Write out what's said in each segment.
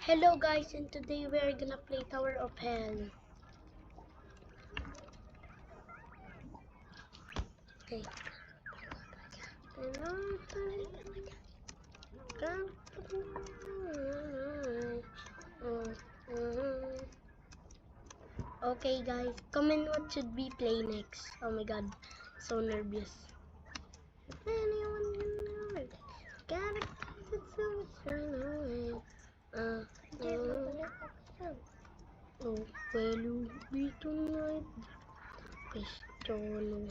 Hello guys, and today we are gonna play Tower of Hell. Okay. Okay guys, comment what should we play next. Oh my god, so nervous. Oh, will you be tonight? Question.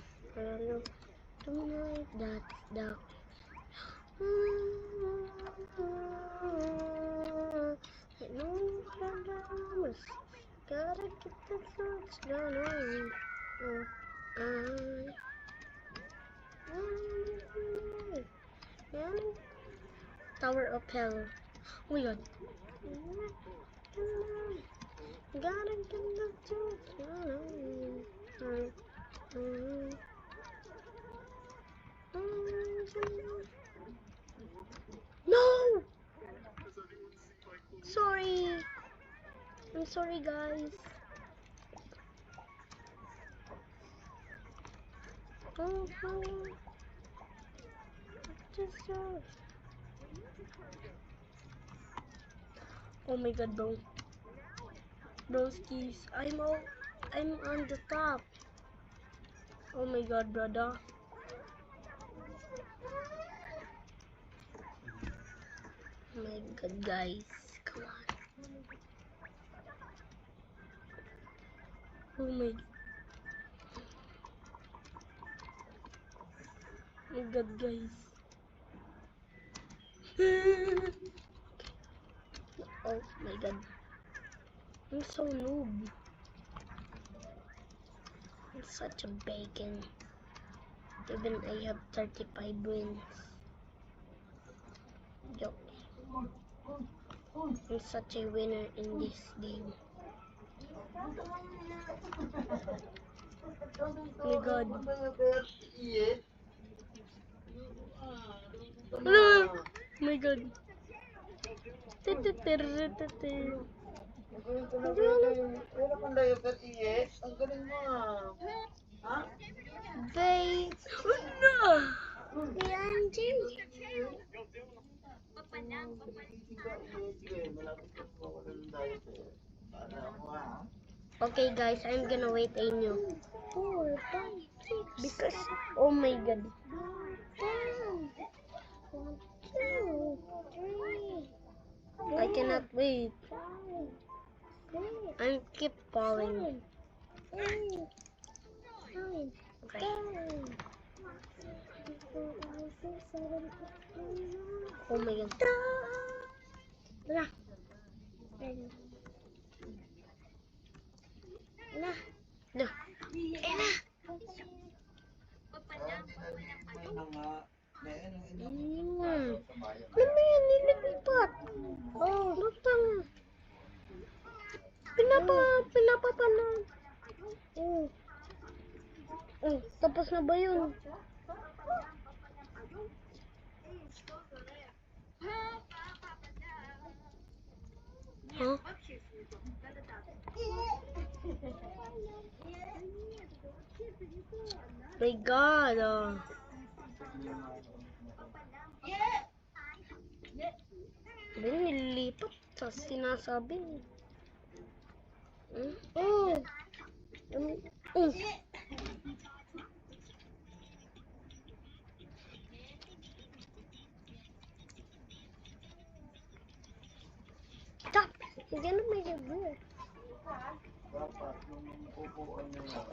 Tonight, that's the. Gotta get the thoughts done. Tower of Hell. Oh my god. Gotta get the thoughts done. No! Sorry. I'm sorry, guys. Oh my god, bro. Broskies, I'm on the top. Oh my god, brother. Oh my god, guys. Come on. Oh my god, guys. Oh my god. I'm so noob. I'm such a bacon. Even I have 35 wins. Joke. I'm such a winner in this game. Oh my god. Oh my god. Babe. No. Okay guys, I'm gonna wait in you. 4, 5, 6. Because oh my god. 1, 2, 3. I cannot wait. 5, 6. I keep falling. 7, 8, 9, okay. 10. Oh my god. Nah. Nah. Nah. Ano yan? Nililipat. Oh, lutang. Pinapapanan. Tapos na ba yun? Huh? My god. Nililipat sa sinasabi. Oh. Stop! Hindi na may libre.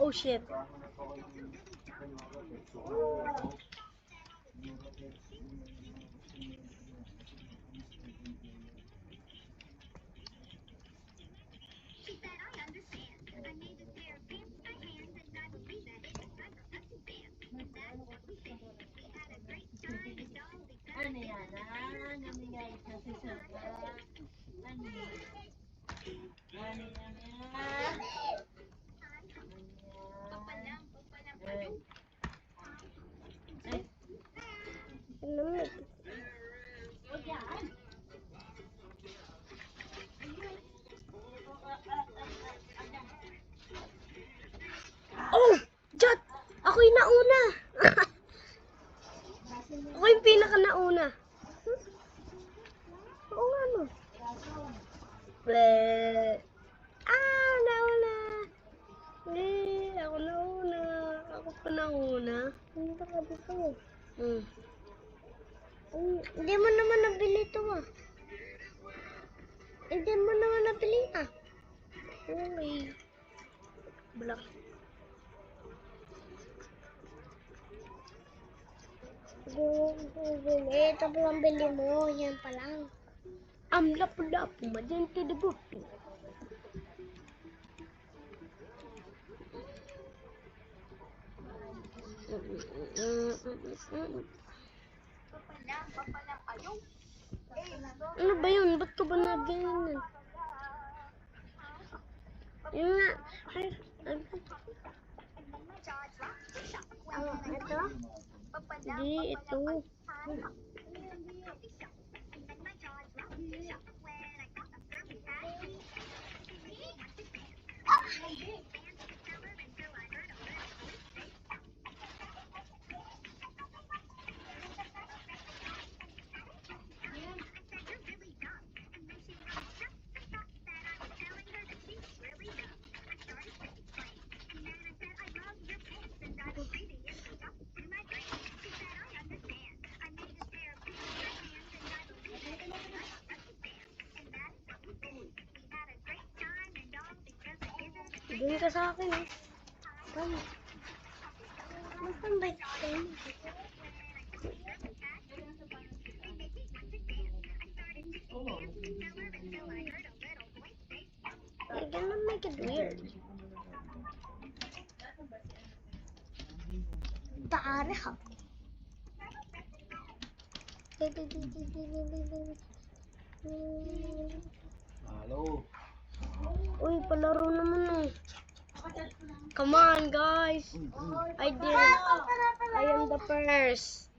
Oh shit. Ble. Ah, nauna. Ako nauna. Ako pa nauna. Ano ba ka dito? Hindi mo naman nabili ito ah. Hindi mo naman nabili ah. Okay. Black. Ito pa lang bili mo. Yan pa lang. Lapu-lapu. Madente de gusto. Ano ba yun? Ba't ka ba nabili? Yun nga. Ito? Hindi, ito. Bigyan ka sa akin eh. Ay. Magtambay ka kayo. You're gonna make it weird. Taarikh ako. Halo. Uy, palaro naman eh. Come on, guys. I did it. I am the first.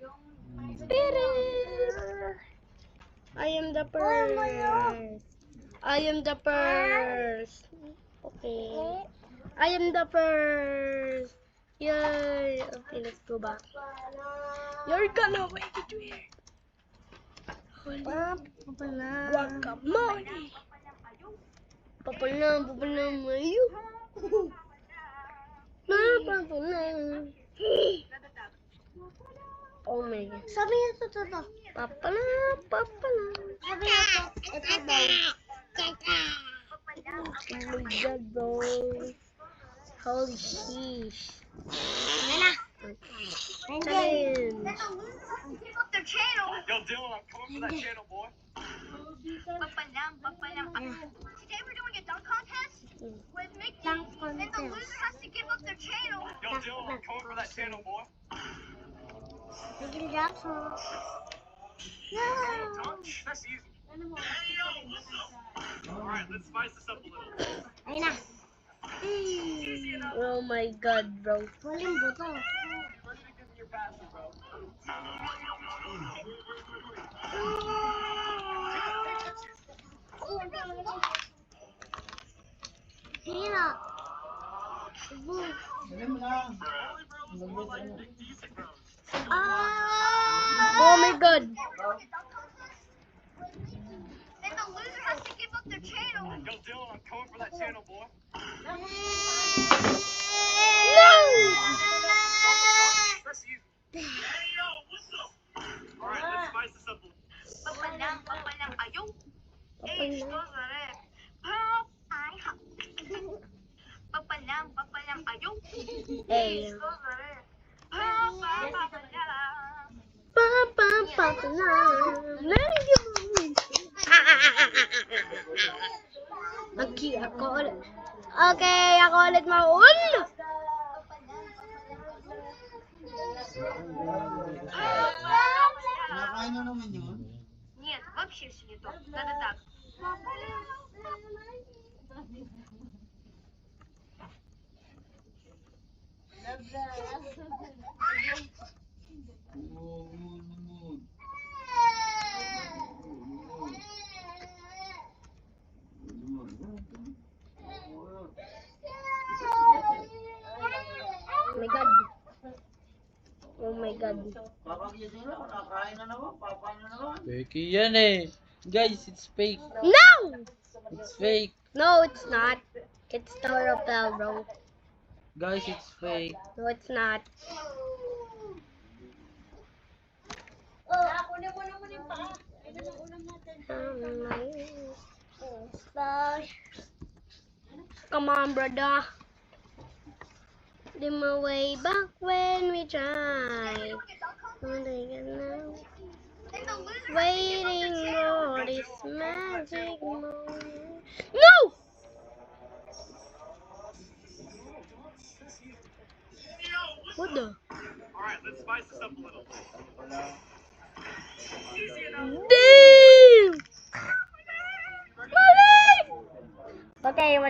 I am the first. I am the first. Okay. I am the first. Yay. Okay, let's go back. You're gonna make it weird. Guacamole. Papalam, mayo. Oh my God. Sabi niya ito. Papalam. Sabi niya ito daw. Oh my God, bro. Holy sheesh. Challenge. Yo, Dylan, I'm coming for that channel, boy. Today we're doing a dunk contest with Mickey, and the loser has to give up their channel. Yo, Dylan, I'm coming for that channel, boy. Michael Jackson. That's easy. Alright, let's spice this up a little. Ayun na. Oh my God, bro. Walang buto. First you give me your passes, bro. Hina. Oh my God. And the loser has to give up their channel. Yo, Dylan, I'm coming for that channel, boy. No! That's easy. Alright, let's spice this up a little. Papalang, ayaw. Papalang. Papalang, ayaw. Eh. Okay, ako ulit. Okay, ako ulit maul. Nakain na naman yun. Нет, вообще все не то. Надо так. Oh my God. Oh my God. Becky yan eh. Guys, it's fake. No! It's fake. No, it's not. It's Tauro Bell, bro. Guys, it's fake. No, it's not. Come on, brother. Dim away back when we tried. And the loser Waiting for this magic moment. No! What the? Alright, let's spice this up a little. Easy enough. Damn! Mali! Okay, what